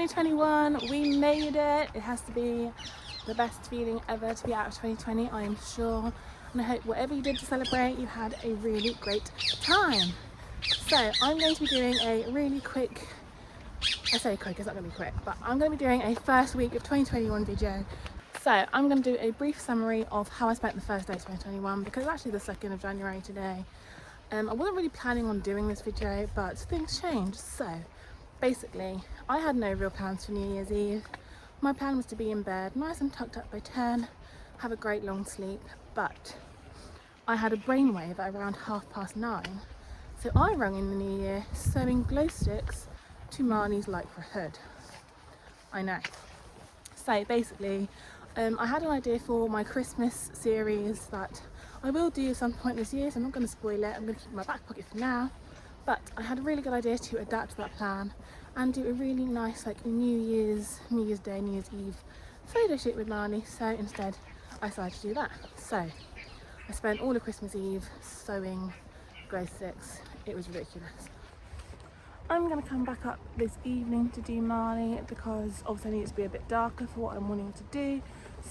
2021, we made it. It has to be the best feeling ever to be out of 2020, I am sure. And I hope whatever you did to celebrate, you had a really great time. So I'm going to be doing a really quick, I say quick, it's not going to be quick, but I'm going to be doing a first week of 2021 video. So I'm going to do a brief summary of how I spent the first day of 2021, because it's actually the 2nd of January today. I wasn't really planning on doing this video, but things changed. So basically, I had no real plans for New Year's Eve. My plan was to be in bed, nice and tucked up by 10, have a great long sleep, but I had a brainwave at around 9:30. So I rung in the new year sewing glow sticks to Marley's Light for a Hood. I know. So basically, I had an idea for my Christmas series that I will do at some point this year, so I'm not going to spoil it. I'm going to keep it in my back pocket for now. But I had a really good idea to adapt that plan and do a really nice New Year's Day, New Year's Eve photo shoot with Marley. So instead I decided to do that. So I spent all of Christmas Eve sewing glow sticks. It was ridiculous. I'm going to come back up this evening to do Marley because obviously I need it to be a bit darker for what I'm wanting to do.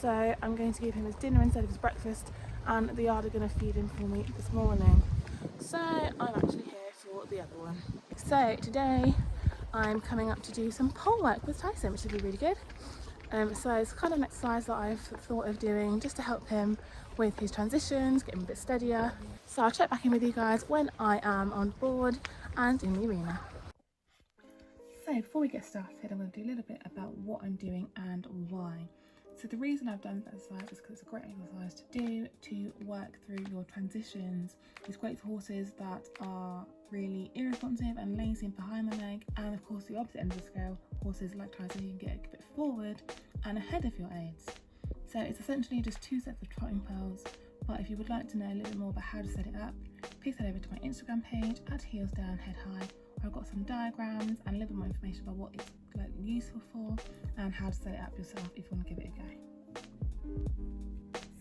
So I'm going to give him his dinner instead of his breakfast, and the yard are going to feed him for me this morning. So I'm actually here for the other one. So today I'm coming up to do some pole work with Tyson, which will be really good. So it's kind of an exercise that I've thought of doing just to help him with his transitions, get him a bit steadier. So I'll check back in with you guys when I am on board and in the arena. So before we get started, I'm going to do a little bit about what I'm doing and why. So the reason I've done that exercise is because it's a great exercise to do to work through your transitions. It's great for horses that are really irresponsive and lazy and behind the leg, and of course the opposite end of the scale, horses like Tyson, you can get a bit forward and ahead of your aids. So it's essentially just 2 sets of trotting pearls, but if you would like to know a little bit more about how to set it up, please head over to my Instagram page at heels down head high. I've got some diagrams and a little bit more information about what it's useful for and how to set it up yourself if you want to give it a go.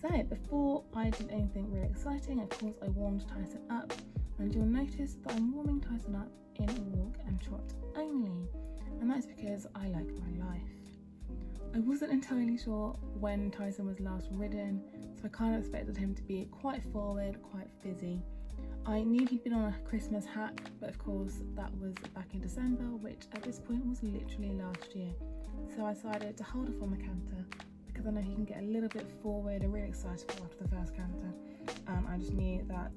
So before I did anything really exciting, of course I warmed Tyson up, and you'll notice that I'm warming Tyson up in walk and trot only, and that's because I like my life. I wasn't entirely sure when Tyson was last ridden, so I kind of expected him to be quite forward, quite busy. I knew he'd been on a Christmas hack, but of course that was back in December, which at this point was literally last year. So I decided to hold off on the canter because I know he can get a little bit forward and really excitable after the first canter. I just knew that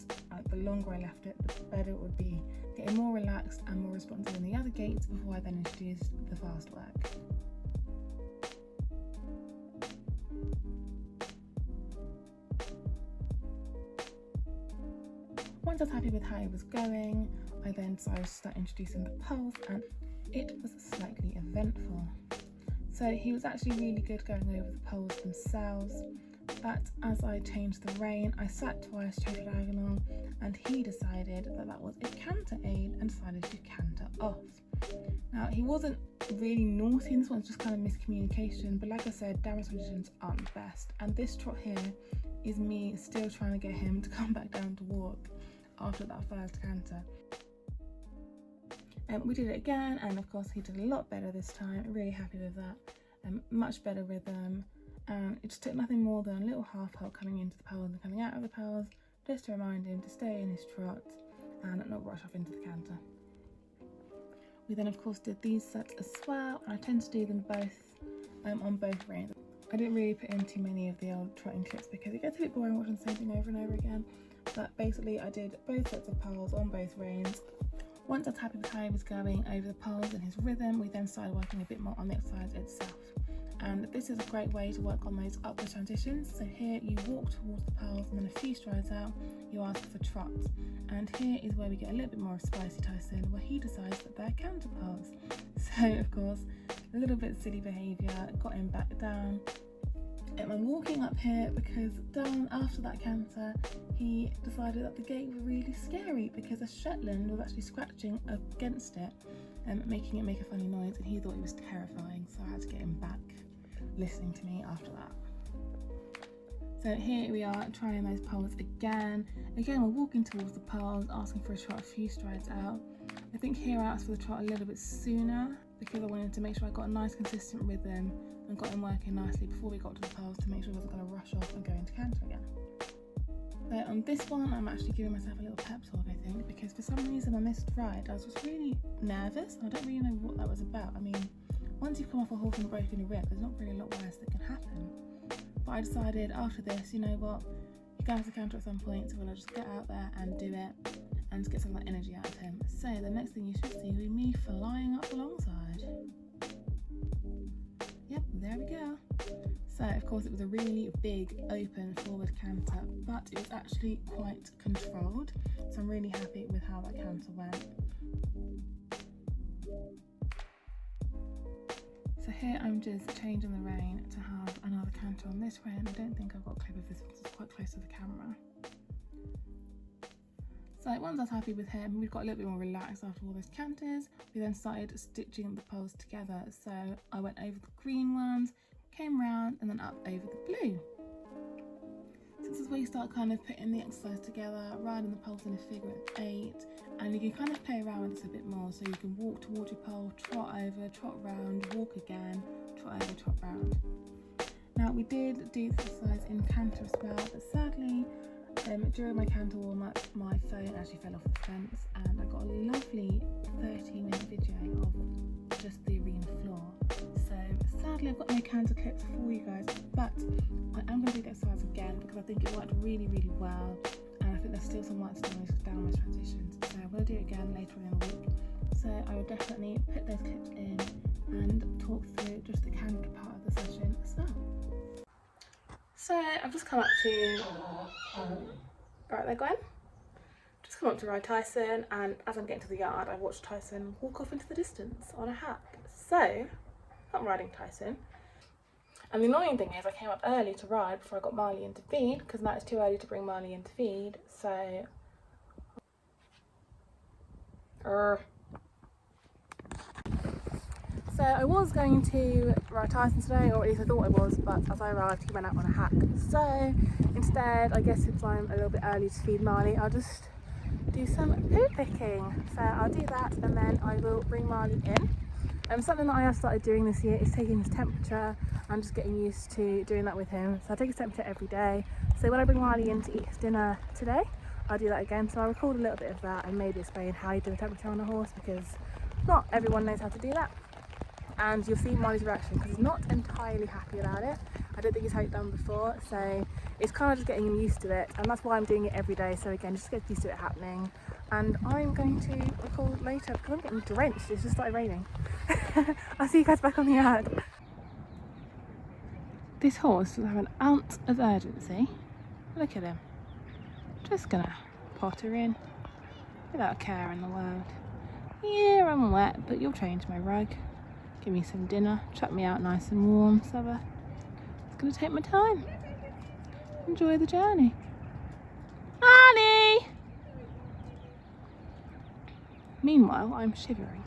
the longer I left it, the better it would be, getting more relaxed and more responsive in the other gaits before I then introduced the fast work. Once I was happy with how it was going, I then decided to start introducing the poles, and it was slightly eventful. So he was actually really good going over the poles themselves, but as I changed the rein, I sat twice, changed diagonal, and he decided that that was a canter aid and decided to canter off. Now he wasn't really naughty, this one's just kind of miscommunication, but like I said, downward transitions aren't the best, and this trot here is me still trying to get him to come back down to walk after that first canter. We did it again, and of course he did a lot better this time. Really happy with that. Much better rhythm, and it just took nothing more than a little half halt coming into the pearls and coming out of the pearls just to remind him to stay in his trot and not rush off into the canter. We then of course did these sets as well, and I tend to do them both on both reins. I didn't really put in too many of the old trotting clips because it gets a bit boring watching the same thing over and over again. But basically I did both sets of pearls on both reins. Once I was happy with how he was going over the pearls and his rhythm, we then started working a bit more on the exercise itself. And this is a great way to work on those upward transitions. So here you walk towards the pearls, and then a few strides out you ask for trots. And here is where we get a little bit more of Spicy Tyson, where he decides that they're canter pearls. So of course, a little bit silly behaviour, got him back down. And I'm walking up here because down after that canter, he decided that the gate was really scary because a Shetland was actually scratching against it and making it make a funny noise, and he thought it was terrifying, so I had to get him back listening to me after that. So here we are trying those poles again. Again, we're walking towards the poles, asking for a trot a few strides out. I think here I asked for the trot a little bit sooner because I wanted to make sure I got a nice consistent rhythm and got him working nicely before we got to the poles to make sure he wasn't going to rush off and go into canter again. So on this one, I'm actually giving myself a little pep talk, I think, because for some reason on this ride I was just really nervous. I don't really know what that was about. I mean, once you've come off a horse and broken your rib, there's not really a lot worse that can happen. But I decided after this, you know what, you're going to have to canter at some point, so we'll just get out there and do it and just get some of that energy out of him. So the next thing you should see will be me flying up alongside. Yep, there we go. So of course it was a really big open forward canter, but it was actually quite controlled. So I'm really happy with how that canter went. So here I'm just changing the rein to have another canter on this rein. I don't think I've got a clip of this one, so it's quite close to the camera. So once I was happy with him, we got a little bit more relaxed after all those canters. We then started stitching the poles together. So I went over the green ones, came round and then up over the blue. So this is where you start kind of putting the exercise together, riding the poles in a figure of 8, and you can kind of play around with this a bit more. So you can walk towards your pole, trot over, trot round, walk again, trot over, trot round. Now we did do this exercise in canter as well, but sadly during my canter warm-up my phone actually fell off the fence and I got a lovely 13-minute video of just the arena floor. So sadly I've got no canter clips for you guys, but I am going to do the exercise again because I think it worked really well, and I think there's still some work to do on those downward transitions. So I'm going to do it again later in the week. So I will definitely put those clips in and talk through just the canter part of the session as well. So I've just come up to, right there Gwen, just come up to ride Tyson, and as I'm getting to the yard I watched Tyson walk off into the distance on a hack. So I'm riding Tyson, and the annoying thing is I came up early to ride before I got Marley in to feed, because now it's too early to bring Marley in to feed. So So I was going to ride Tyson today, or at least I thought I was, but as I arrived he went out on a hack. So instead, I guess since I'm a little bit early to feed Marley, I'll just do some poo picking. So I'll do that and then I will bring Marley in. Something that I have started doing this year is taking his temperature. I'm just getting used to doing that with him. So I take his temperature every day. So when I bring Marley in to eat his dinner today, I'll do that again. So I'll record a little bit of that and maybe explain how you do a temperature on a horse, because not everyone knows how to do that. And you'll see Marley's reaction because he's not entirely happy about it. I don't think he's had it done before, so it's kind of just getting him used to it, and that's why I'm doing it every day. So again, just get used to it happening. And I'm going to record later because I'm getting drenched. It's just started raining. I'll see you guys back on the yard. This horse doesn't have an ounce of urgency. Look at him. Just gonna potter in without a care in the world. Yeah, I'm wet, but you'll change my rug. Give me some dinner, chuck me out nice and warm, so it's going to take my time. Enjoy the journey. Annie! Meanwhile, I'm shivering.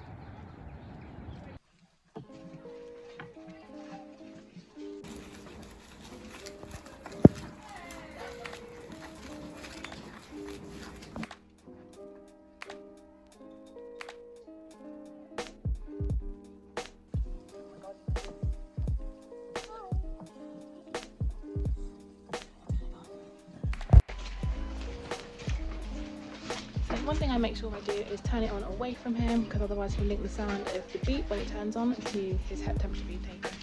One thing I make sure I do is turn it on away from him, because otherwise he'll link the sound of the beep when it turns on to his head temperature being taken.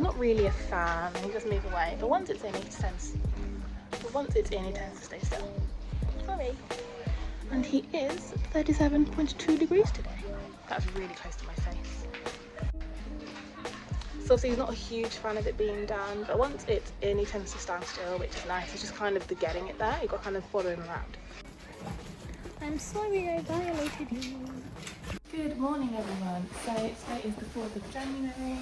not really a fan, he does move away, but once it's in, he tends to stay still. Sorry. And he is 37.2 degrees today. That's really close to my face. So obviously he's not a huge fan of it being done, but once it's in, he tends to stand still, which is nice. It's just kind of the getting it there. You've got to kind of follow him around. I'm sorry I violated you. Good morning, everyone. So today is the 4th of January.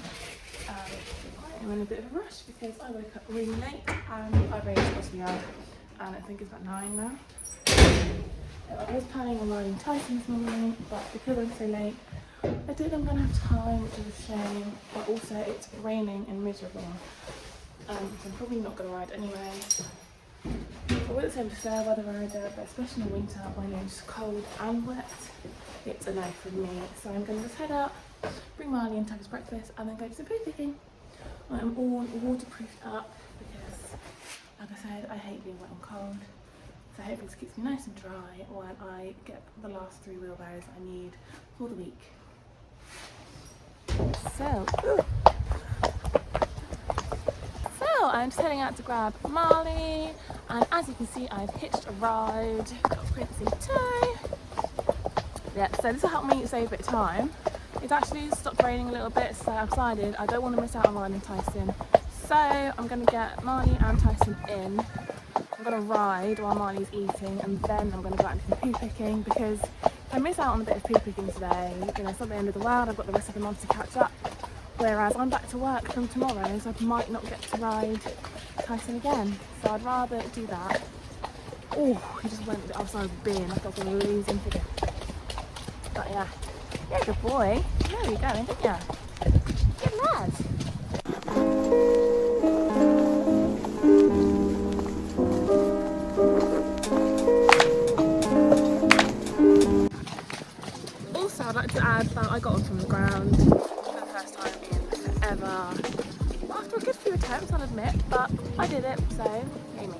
I'm in a bit of a rush because I woke up really late and I raised across the yard, and I think it's about 9 now. I was planning on riding Tyson this morning, but because I'm so late, I don't think I'm going to have time, which is a shame, but also it's raining and miserable, so I'm probably not going to ride anyway. I wouldn't say I'm a fair weather rider, but especially in the winter when it's cold and wet, it's a no for me. So I'm going to just head out, bring Marley and have his breakfast, and then go to some poo picking. I'm all waterproofed up because, like I said, I hate being wet and cold. So hopefully this keeps me nice and dry while I get the last 3 wheelbarrows I need for the week. So I'm just heading out to grab Marley, and as you can see, I've hitched a ride. Got Prince in tow. Yeah, so this will help me save a bit of time. It's actually stopped raining a little bit, so I've decided I don't want to miss out on riding Tyson. So I'm going to get Marley and Tyson in. I'm going to ride while Marley's eating, and then I'm going to go out and do some poo picking, because if I miss out on a bit of poo picking today, you know, it's not the end of the world. I've got the rest of the month to catch up. Whereas I'm back to work from tomorrow, so I might not get to ride Tyson again. So I'd rather do that. Oh, he just went to the other side of the bin. I thought I was going to lose him for this. But yeah, you're a good boy. You know where you're going, don't you? Good lad. Also, I'd like to add that I got on from the ground for the first time in forever. After a good few attempts, I'll admit, but I did it, so yay me.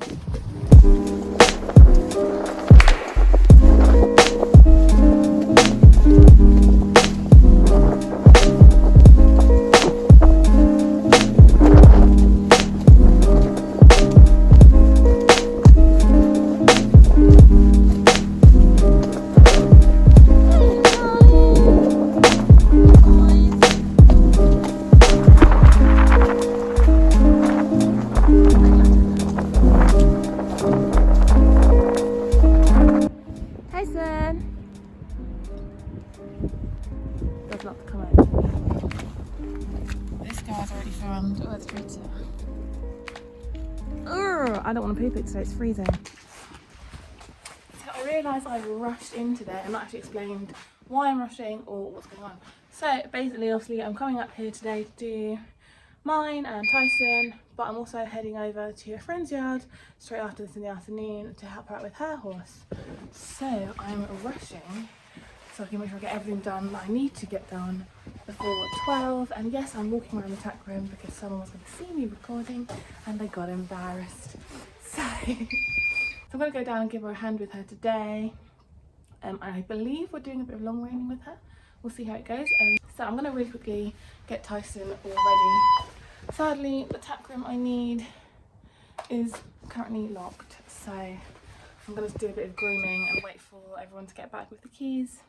Tyson! Does not come over. This guy's already found. Oh, it's pretty. I don't want to poop it, so it's freezing. So I realised I rushed in today. I'm not actually explained why I'm rushing or what's going on. So basically, obviously, I'm coming up here today to do mine and Tyson, but I'm also heading over to a friend's yard straight after this in the afternoon to help her out with her horse. So I'm rushing so I can make sure I get everything done that I need to get done before 12. And yes, I'm walking around the tack room because someone was going to see me recording and they got embarrassed. So, I'm going to go down and give her a hand with her today. I believe we're doing a bit of long reining with her. We'll see how it goes. So I'm going to really quickly get Tyson all ready. Sadly, the tack room I need is currently locked, so I'm going to do a bit of grooming and wait for everyone to get back with the keys,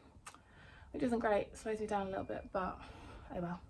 which isn't great. Slows me down a little bit, but oh well.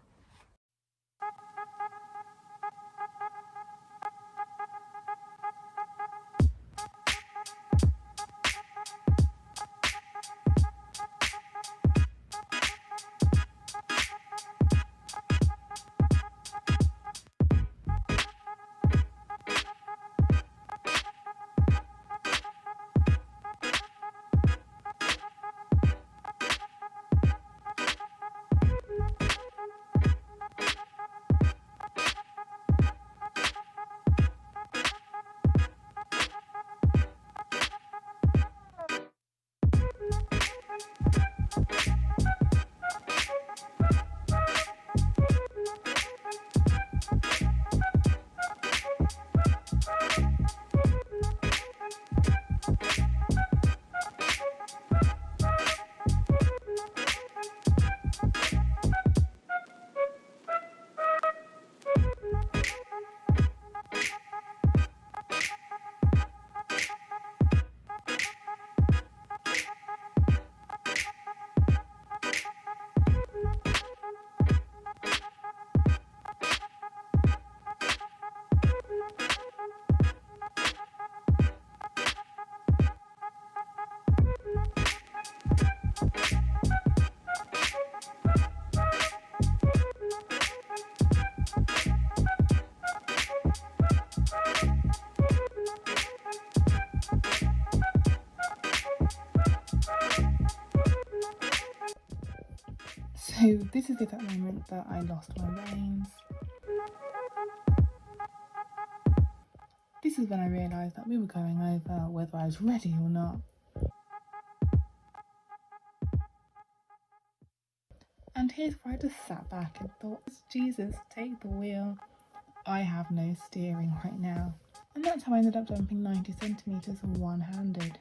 So this is the exact moment that I lost my reins. This is when I realised that we were going over whether I was ready or not. And here's where I just sat back and thought, Jesus, take the wheel. I have no steering right now. And that's how I ended up jumping 90 centimetres one-handed.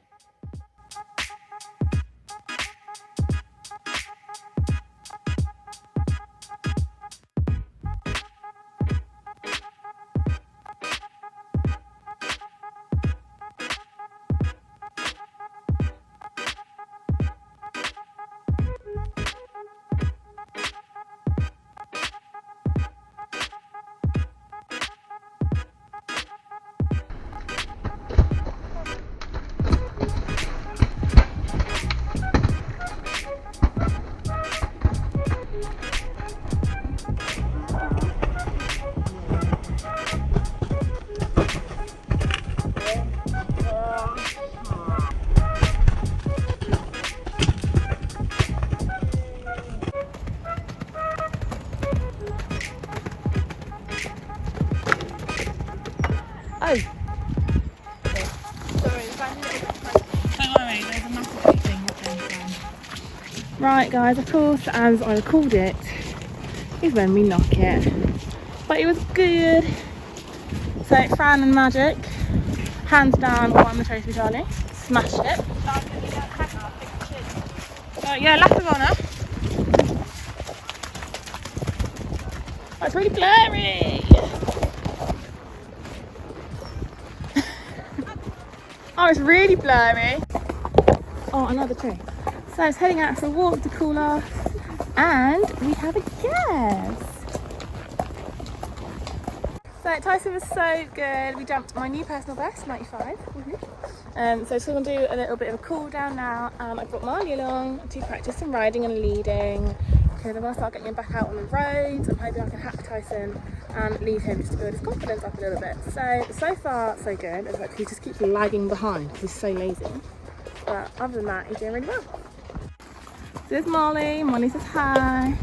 Oh! Sorry, don't worry, there's a massive thing happening. Right guys, of course, as I recalled it, is when we knock it. But it was good. So Fran and Magic, hands down, won the Tracy Charlie. Smashed it. Yeah, lap of honour. Oh, it's really blurry. Oh, it's really blurry. Oh, another tree. So I was heading out for a walk to cool off, and we have a guest. So Tyson was so good. We jumped my new personal best, 95. So just going to do a little bit of a cool down now. I brought Marley along to practice some riding and leading, because I'm going to start getting him back out on the roads. I'm hoping I can hack Tyson and lead him just to build his confidence up a little bit. So far so good. It's like he just keeps lagging behind because he's so lazy. But other than that, he's doing really well. So there's Marley. Marley says hi.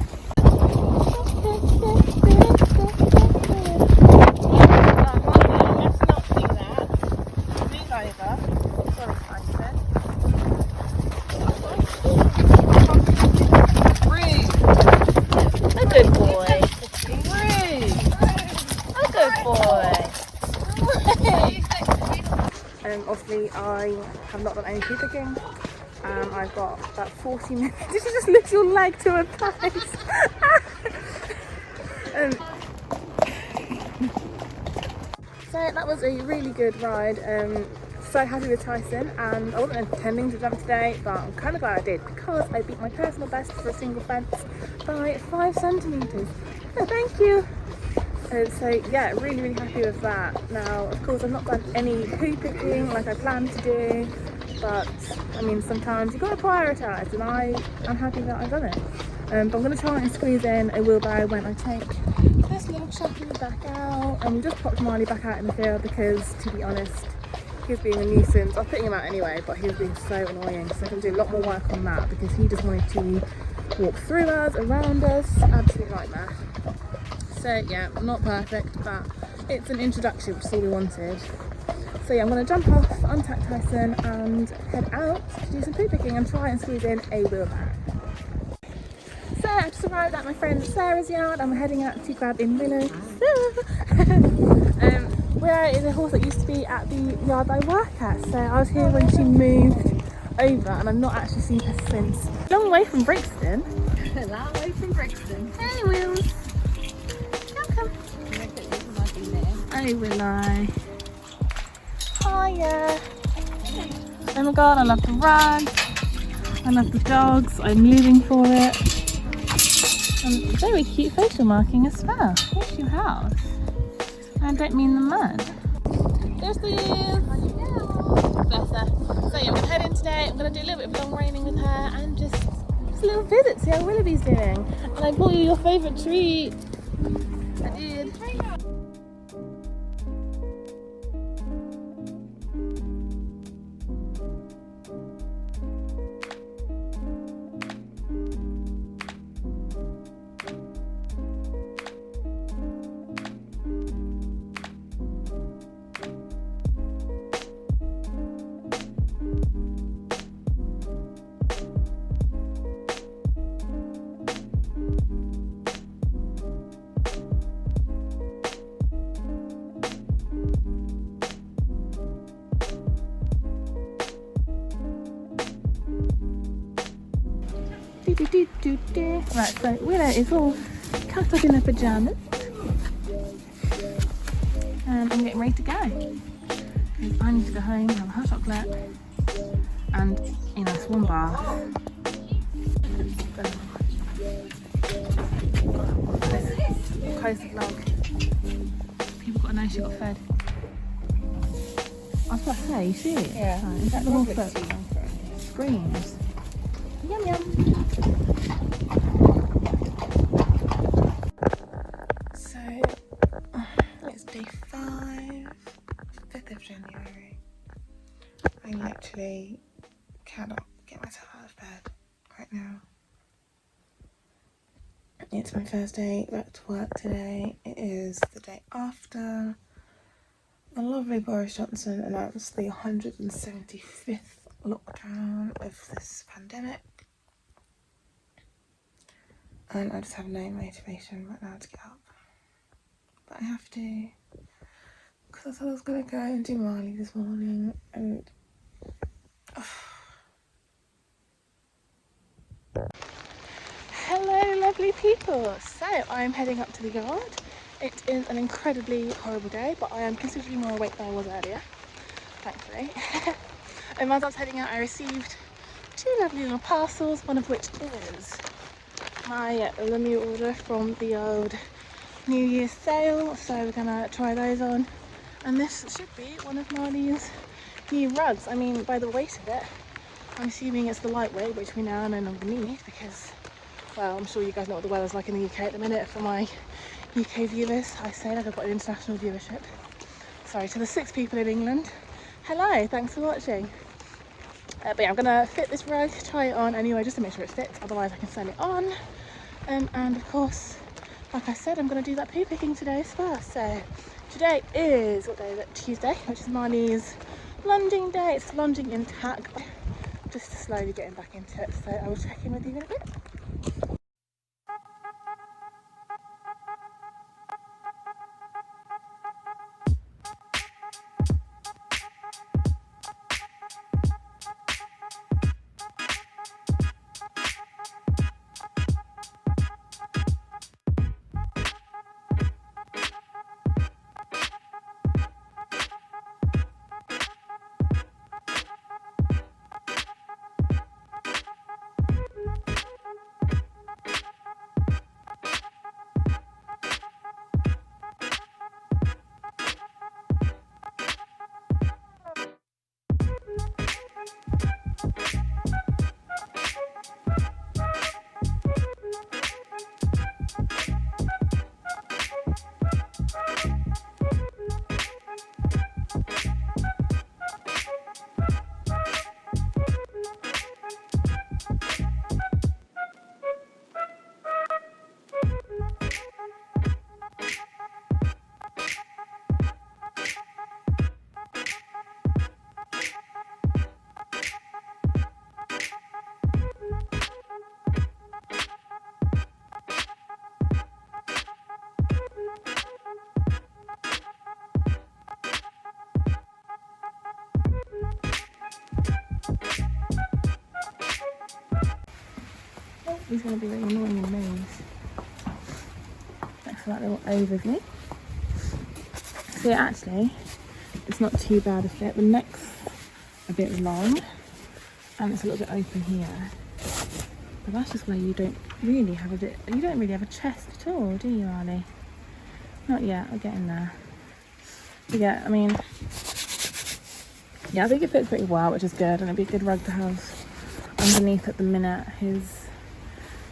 Obviously I have not done any poo picking. I've got about 40 minutes. Did you just lift your leg to a place? So that was a really good ride. So happy with Tyson, and I wasn't intending to jump today, but I'm kind of glad I did because I beat my personal best for a single fence by 5 centimetres. So thank you. So yeah, really happy with that. Now of course I've not done any poo picking like I planned to do, but I mean sometimes you've got to prioritise, and I'm happy that I've done it. But I'm going to try and squeeze in a wheelbarrow when I take this little chucky back out, and we just popped Marley back out in the field because, to be honest, he was being a nuisance. I was putting him out anyway, but he was being so annoying, so I'm going to do a lot more work on that because he just wanted to walk through us, around us, absolute nightmare. So yeah, not perfect, but it's an introduction, which is all we wanted. So yeah, I'm going to jump off, untack Tyson and head out to do some poo picking and try and squeeze in a wheelbarrow. So I just arrived at my friend Sarah's yard and we're heading out to grab in Willow. Where is a horse that used to be at the yard I work at. So I was here when she moved over and I've not actually seen her since. Long way from Brixton. A long way from Brixton. Hey Wills. Welcome. Hey Willow. Hiya. Oh my god, I love the rug. I love the dogs. I'm living for it. And very cute facial marking as well. Here's your house. I don't mean the mud. There's the bless her. So yeah, I'm gonna head in today. I'm gonna do a little bit of long reining with her and just a little visit, see how Willoughby's doing. And I bought you your favourite treat. I did. Right, so Willow is all cut up in her pyjamas. And I'm getting ready to go. Because I need to go home, have a hot chocolate, and a nice warm bath. Close the vlog. People got to know she got fed. I was about to say, you see it? Yeah. Oh, is that the whole foot? Screams. Yum yum. So, it's day 5, 5th of January. I literally cannot get myself out of bed right now. It's my first day back to work today. It is the day after the lovely Boris Johnson announced the 175th lockdown of this pandemic. And I just have no motivation right now to get up. But I have to, because I thought I was going to go and do Marley this morning, and hello lovely people. So I'm heading up to the yard. It is an incredibly horrible day, but I am considerably more awake than I was earlier, thankfully. And as I was heading out, I received 2 lovely little parcels, one of which is my Lemieux order from the old New Year's sale, so we're gonna try those on. And this should be one of Marley's new rugs. I mean, by the weight of it, I'm assuming it's the lightweight, which we now no longer need because, well, I'm sure you guys know what the weather's like in the UK at the minute. For my UK viewers, I say like I've got an international viewership. Sorry, to the 6 people in England, hello, thanks for watching. But yeah, I'm gonna fit this rug, try it on anyway, just to make sure it fits, otherwise I can sell it on. And of course, like I said, I'm gonna do that poo picking today as well. So today is, what day is it? Tuesday, which is Marley's lunging day. It's lunging in tack, just slowly getting back into it. So I will check in with you in a bit. He's going to be really annoying in moves. Thanks for that little overview. So actually, it's not too bad a fit. The neck's a bit long and it's a little bit open here. But that's just where you don't really have a chest at all, do you, Marley? Not yet, we're getting there. But yeah, I mean, yeah, I think it fits pretty well, which is good, and it'd be a good rug to have underneath at the minute. His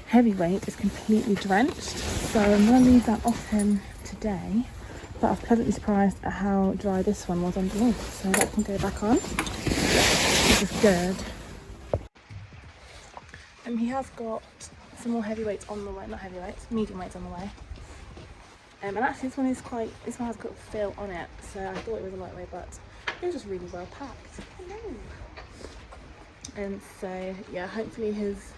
heavyweight is completely drenched, so I'm going to leave that off him today, but I was pleasantly surprised at how dry this one was underneath, so that can go back on, which is good. He has got some more heavyweights on the way, not heavyweights, medium weights on the way. And actually this one has got fill on it, so I thought it was a lightweight, but it was just really well packed. Hello. And so yeah, hopefully his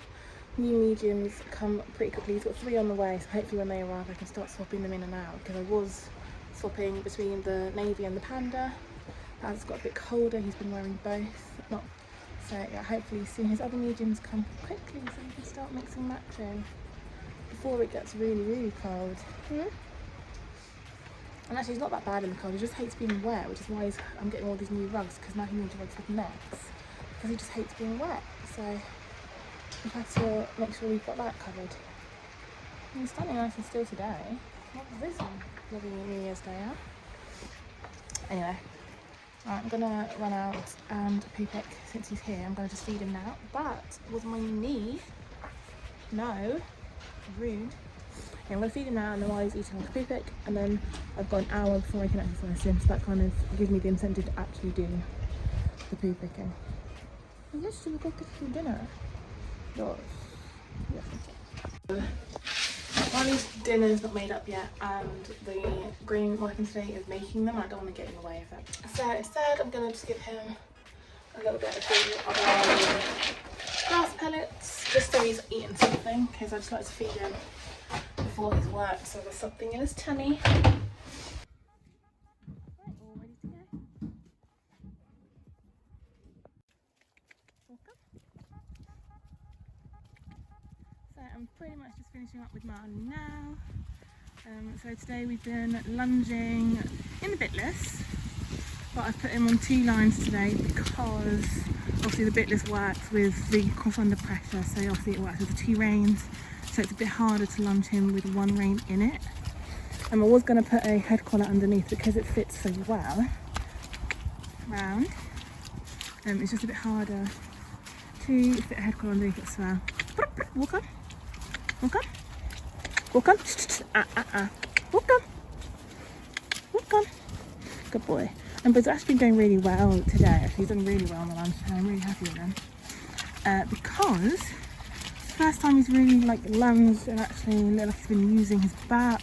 new mediums come pretty quickly. He's got 3 on the way, so hopefully when they arrive I can start swapping them in and out, because I was swapping between the navy and the panda. As it's got a bit colder, he's been wearing both, not So yeah, hopefully soon his other mediums come quickly so we can start mixing matching before it gets really, really cold. And actually he's not that bad in the cold, he just hates being wet, which is why I'm getting all these new rugs, because now he needs rugs with nets, because he just hates being wet. So we've had to make sure we've got that covered. And he's standing nice and still today. What was this one? Lovely New Year's Day out. Anyway, right, I'm gonna run out and poo pick since he's here. I'm gonna just feed him now. But with my knee, no, rude. Yeah, I'm gonna feed him now, and then while he's eating, I'll poo pick, and then I've got an hour before I can exercise him, so that kind of gives me the incentive to actually do the poo picking. And yes, we've got to do dinner. Yours. Yeah. Marley's dinner's not made up yet, and the green working today is making them. I don't want to get in the way of it. So instead, I'm gonna just give him a little bit of grass pellets, just so he's eating something, because I just like to feed him before his work, so there's something in his tummy. Right, all ready to go. So I'm pretty much just finishing up with Marley now. So today we've been lunging in the bitless, but I've put him on 2 lines today because obviously the bitless works with the cross under pressure, so obviously it works with the 2 reins, so it's a bit harder to lunge him with 1 rein in it. I was going to put a head collar underneath because it fits so well round. It's just a bit harder to fit a head collar underneath it as well. Walk on. Walk on. Walk on. Walk on. Walk on. Good boy. But it's actually been going really well today. He's done really well on the lunch, and I'm really happy with him. Because first time he's really like lunged and actually looked like he's been using his back.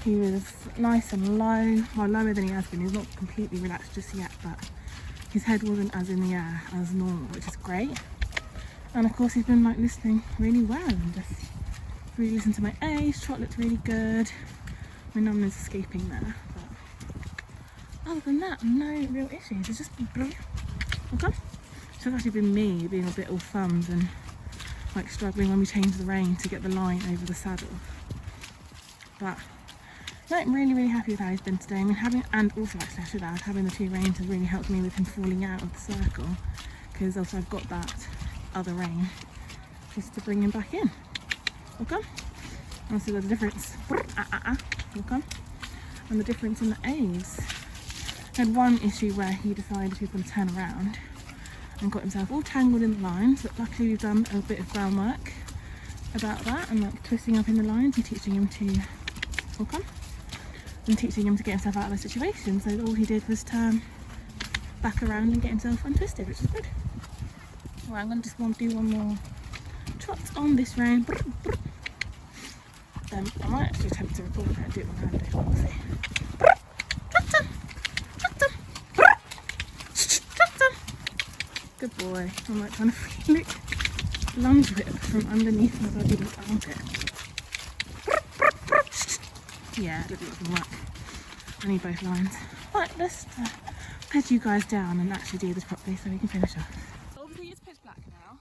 He was nice and low, well lower than he has been. He's not completely relaxed just yet, but his head wasn't as in the air as normal, which is great. And of course he's been like listening really well and just really listened to my age. Trot looked really good. My numb is escaping there, but other than that, no real issues. It's just been brilliant. Okay. So it's actually been me being a bit all thumbs and like struggling when we changed the rein to get the line over the saddle. But no, I'm really, really happy with how he's been today. I mean, and also actually I should add, having the 2 reins has really helped me with him falling out of the circle, because also I've got that other rein just to bring him back in. Okay. And so there's a difference. Okay. And the difference in the A's. I had one issue where he decided he was going to turn around and got himself all tangled in the lines, but luckily we've done a bit of groundwork about that and like twisting up in the lines and teaching him to walk on and teaching him to get himself out of the situation. So all he did was turn back around and get himself untwisted, which is good. Well, I'm going to just want to do one more trot on this rein. I might actually attempt to record it and do it one-handed. We'll see. Good boy. I'm like trying to feel it lunge whip from underneath my body armpit. Yeah, it doesn't work. I need both lines. Right, let's put you guys down and actually do this properly so we can finish off. Obviously it's pitch black now,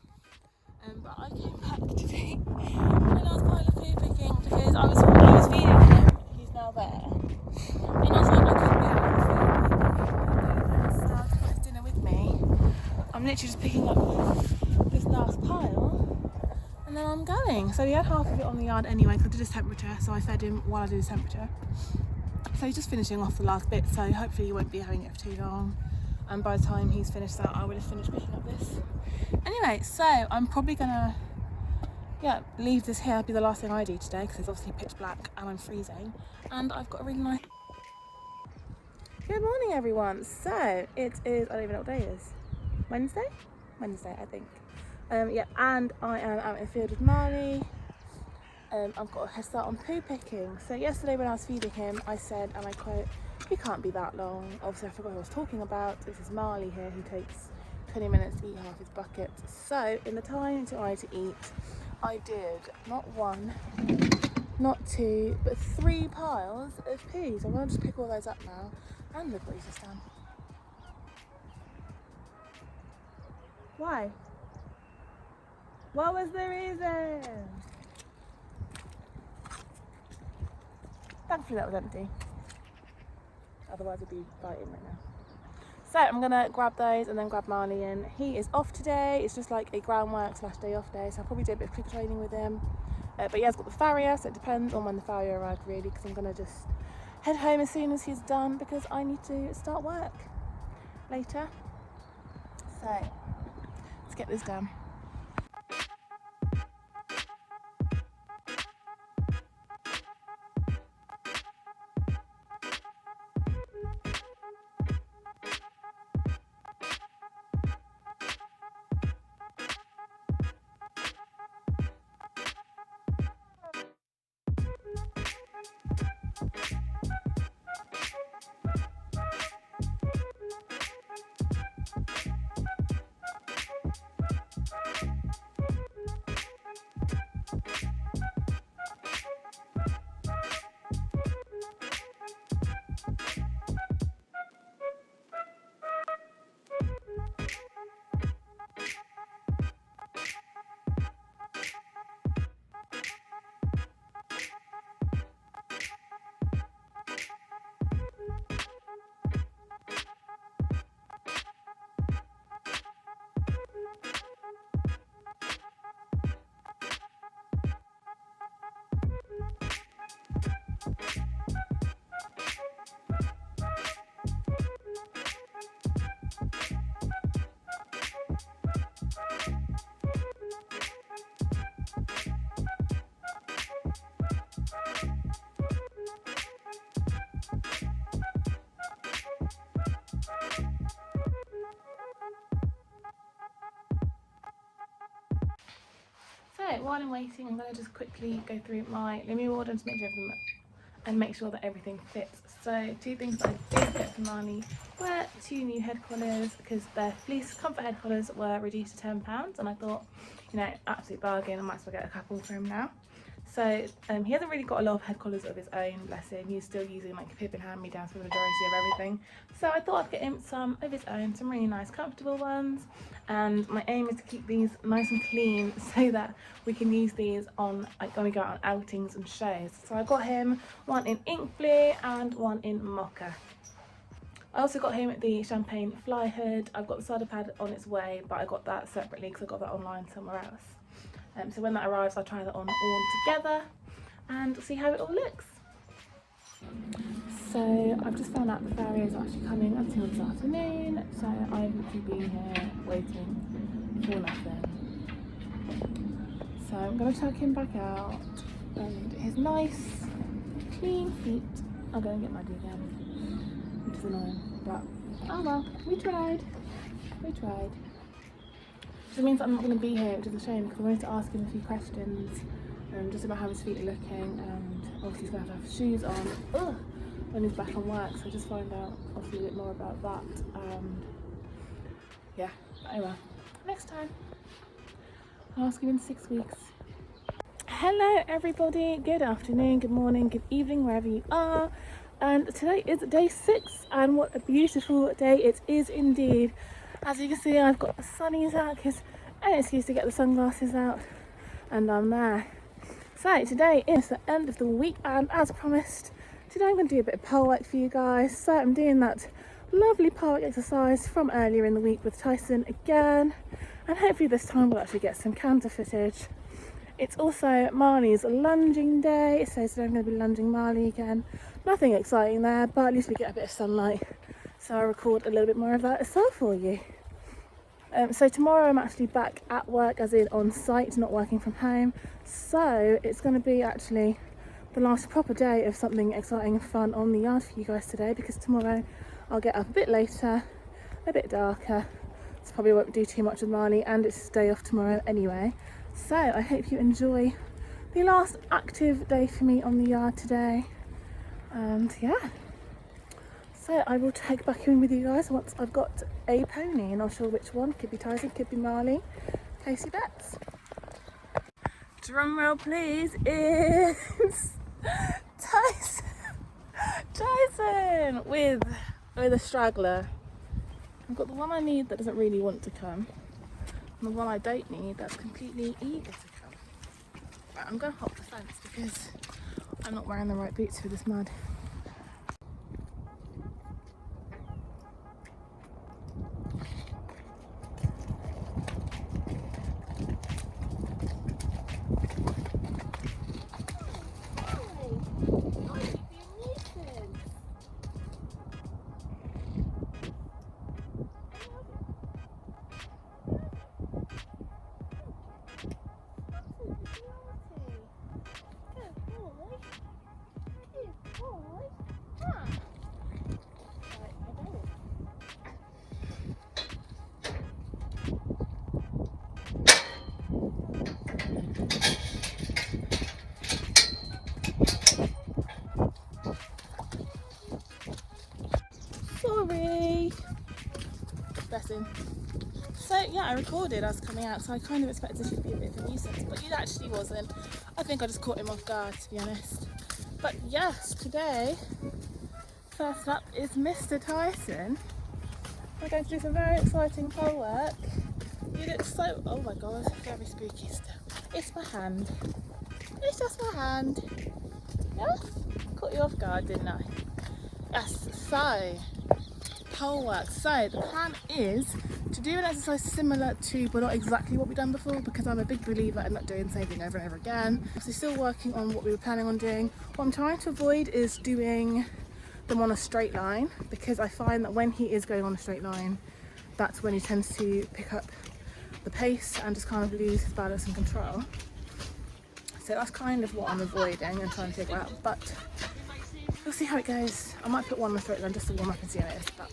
but I came back today for the last pile of poo picking because I was feeding him. He's now there, and I was like, I couldn't be out of the so I put his dinner with me. I'm literally just picking up this last pile and then I'm going. So he had half of it on the yard anyway because I did his temperature, so I fed him while I did his temperature. So he's just finishing off the last bit, so hopefully he won't be having it for too long. And by the time he's finished that, I will have finished picking up this. Anyway, so I'm probably gonna leave this here, be the last thing I do today because it's obviously pitch black and I'm freezing. And I've got a really nice... Good morning everyone. So it is, I don't even know what day it is. Wednesday, I think. And I am out in the field with Marley. I've got a head start on poo picking. So yesterday when I was feeding him, I said, and I quote, "You can't be that long." Obviously I forgot who I was talking about. This is Marley here, who takes 20 minutes to eat half his bucket. So in the time I to eat, I did not 1, not 2, but 3 piles of peas. I'm gonna just pick all those up now. And look what he's just done. Why? What was the reason? Thankfully that was empty. Otherwise I'd be biting right now. So I'm gonna grab those and then grab Marley in. He is off today. It's just like a groundwork / day off day, so I'll probably do a bit of clicker training with him. But he has got the farrier, so it depends on when the farrier arrived really, because I'm gonna just head home as soon as he's done because I need to start work later. So let's get this done. So while I'm waiting, I'm going to just quickly go through my limbing order and make sure that everything fits. So 2 things that I did get from Marley were 2 new head collars, because their fleece comfort head collars were reduced to £10, and I thought, you know, absolute bargain, I might as well get a couple for him now. So he hasn't really got a lot of head collars of his own, bless him. He's still using like Pippin hand-me-downs for the majority of everything. So I thought I'd get him some of his own, some really nice comfortable ones. And my aim is to keep these nice and clean so that we can use these on like when we go out on outings and shows. So I got him one in ink blue and one in mocha. I also got him the champagne fly hood. I've got the cider pad on its way, but I got that separately because I got that online somewhere else. So when that arrives, I'll try that on all together and see how it all looks. So I've just found out the farrier is actually coming until this afternoon, so I've literally been here waiting for nothing. So I'm going to chuck him back out, and his nice clean feet are going to get muddy again, which is annoying, but oh well, we tried. Which means that I'm not going to be here, which is a shame, because I wanted to ask him a few questions just about how his feet are looking, and obviously he's going to have shoes on when he's back on work, so just find out obviously a bit more about that. Yeah, but anyway, next time I'll ask him in 6 weeks. Hello everybody, good afternoon, good morning, good evening, wherever you are. And today is day 6, and what a beautiful day it is indeed. As you can see, I've got the sunnies out because an excuse to get the sunglasses out, and I'm there. So today is the end of the week, and as promised, today I'm going to do a bit of pole work for you guys. So I'm doing that lovely pole work exercise from earlier in the week with Tyson again, and hopefully this time we'll actually get some canter footage. It's also Marley's lunging day, so today I'm going to be lunging Marley again. Nothing exciting there, but at least we get a bit of sunlight, so I'll record a little bit more of that as well for you. So tomorrow I'm actually back at work, as in on site, not working from home. So it's going to be actually the last proper day of something exciting and fun on the yard for you guys today, because tomorrow I'll get up a bit later, a bit darker, so probably won't do too much with Marley, and it's his day off tomorrow anyway. So I hope you enjoy the last active day for me on the yard today, and yeah. So I will take back in with you guys once I've got a pony, and not sure which one. Could be Tyson, could be Marley. Place your bets. Drum roll please, is Tyson. Tyson with a straggler. I've got the one I need that doesn't really want to come. And the one I don't need that's completely eager to come. Right, I'm going to hop the fence because I'm not wearing the right boots for this mud. Sorry. Bless him. So yeah, I recorded us coming out, so I kind of expected it to be a bit of a nuisance, but it actually wasn't. I think I just caught him off guard, to be honest. But yes, today, first up is Mr. Tyson. We're going to do some very exciting pole work. You look so, oh my god, very spooky still. It's my hand. It's just my hand. Yes? Caught you off guard, didn't I? Yes, so, pole work. So the plan is to do an exercise similar to, but not exactly what we've done before, because I'm a big believer in not doing the same thing over and over again. So still working on what we were planning on doing. What I'm trying to avoid is doing them on a straight line, because I find that when he is going on a straight line, that's when he tends to pick up the pace and just kind of lose his balance and control. So that's kind of what I'm avoiding and trying to figure out, but we'll see how it goes. I might put one on the straight line just to warm up and see how it is. But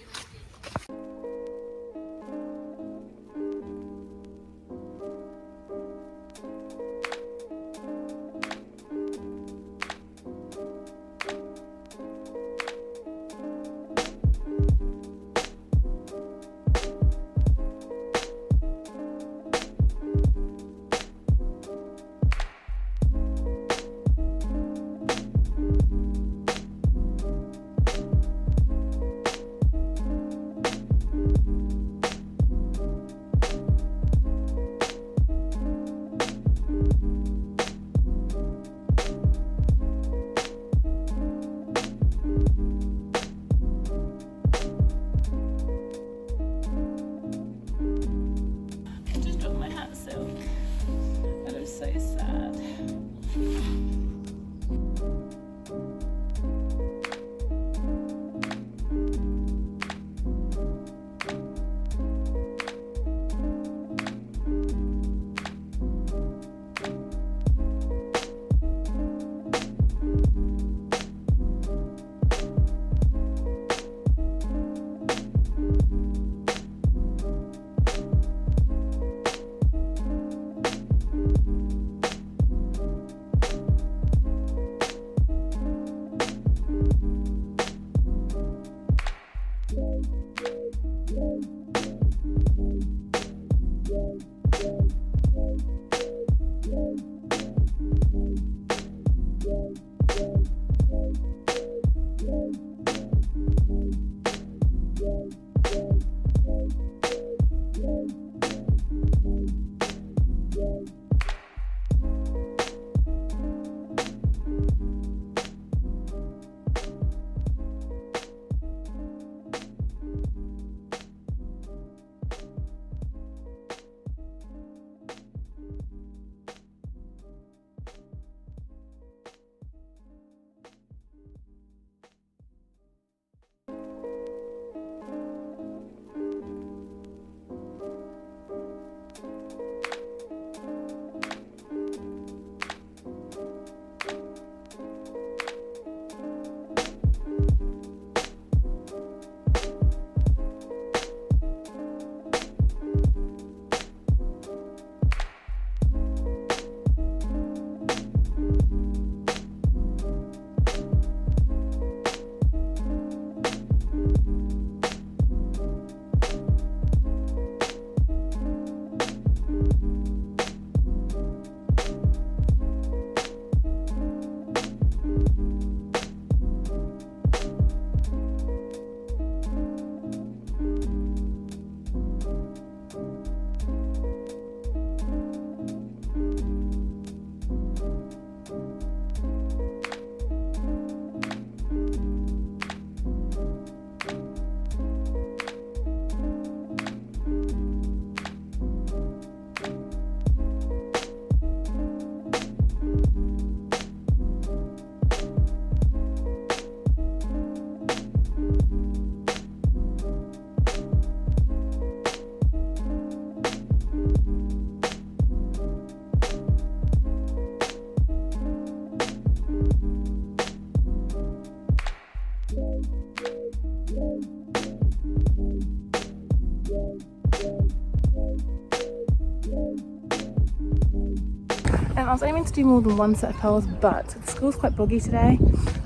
was aiming to do more than one set of poles, but the school's quite boggy today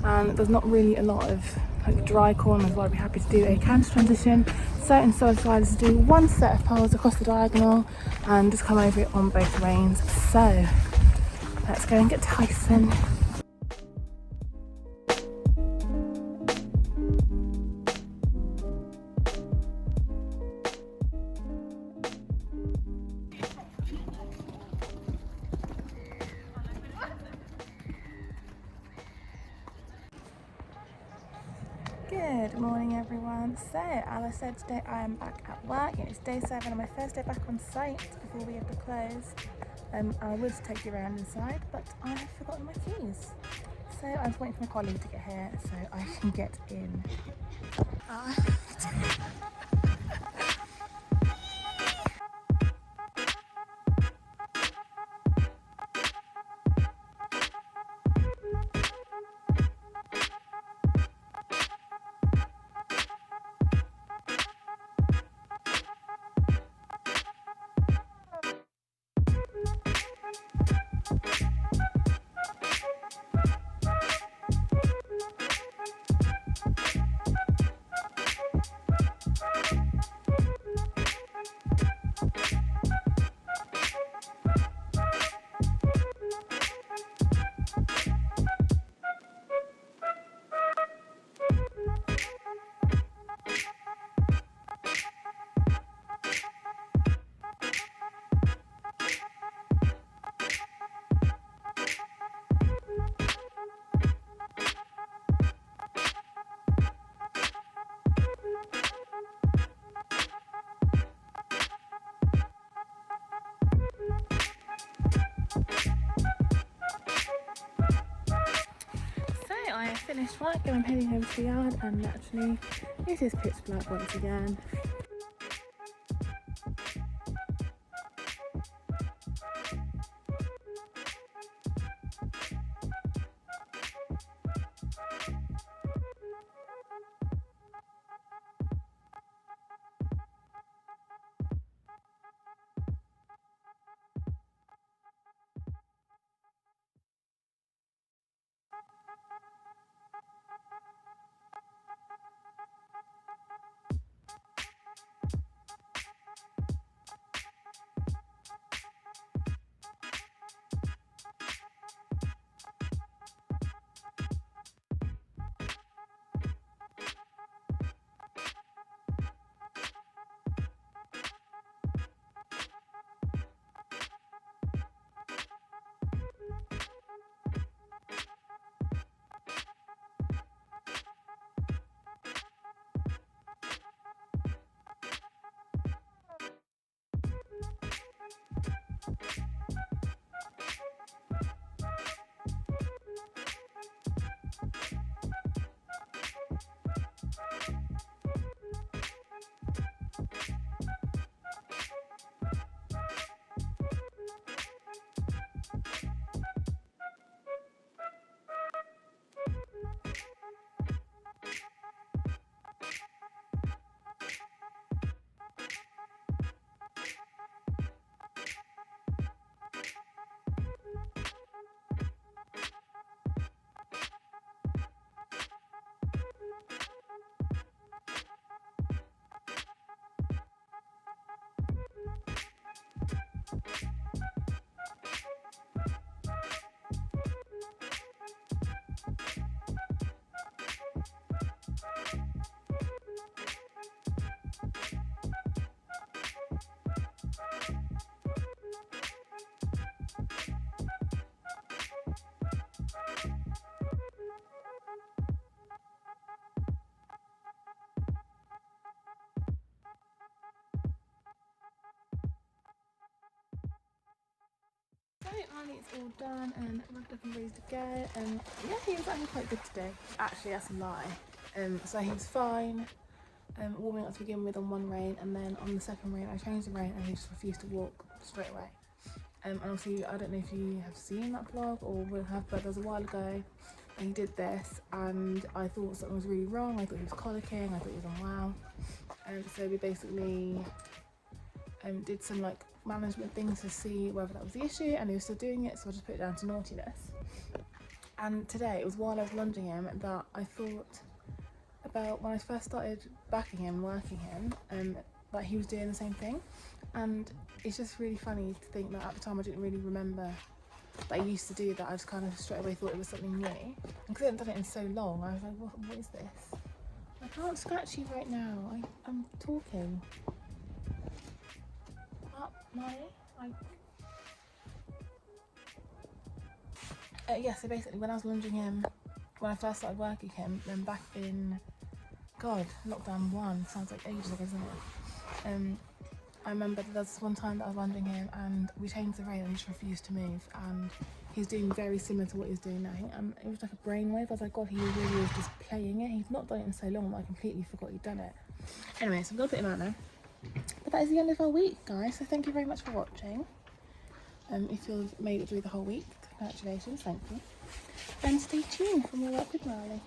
and there's not really a lot of like dry corners where I'd be happy to do a counter transition. So instead I decided to do one set of poles across the diagonal and just come over it on both reins. So let's go and get Tyson. Good morning everyone. So as I said, today I am back at work. It's day 7 and my first day back on site before we have to close. I would take you around inside, but I have forgotten my keys. So I was waiting for my colleague to get here so I can get in. I have finished work and I'm heading over to the yard, and naturally it is pitch black once again. Marley is all done and rubbed up and ready to go, and yeah, he was actually quite good today. Actually, that's a lie. So he was fine, warming up to begin with on one rein, and then on the second rein I changed the rein and he just refused to walk straight away. And obviously I don't know if you have seen that vlog or will have, but there was a while ago and he did this and I thought something was really wrong. I thought he was colicking, I thought he was unwell. So we basically did some like management things to see whether that was the issue, and he was still doing it, so I just put it down to naughtiness. And today, it was while I was lunging him that I thought about when I first started backing him and working him, that he was doing the same thing. And it's just really funny to think that at the time I didn't really remember that I used to do that. I just kind of straight away thought it was something new. And because I hadn't done it in so long, I was like, what is this? I can't scratch you right now. I'm talking. Up, Marley? Yeah, so basically when I was lunging him, when I first started working him, then back in, God, lockdown 1, sounds like ages ago, doesn't it? I remember there was one time that I was lunging him and we changed the rein and he just refused to move, and he was doing very similar to what he was doing now. And it was like a brainwave. I was like, God, he really is just playing it. He's not done it in so long that I completely forgot he'd done it. Anyway, so I'm going to put him out now. But that is the end of our week, guys. So thank you very much for watching. If you've made it through the whole week, congratulations, thank you. And stay tuned for more work with Marley.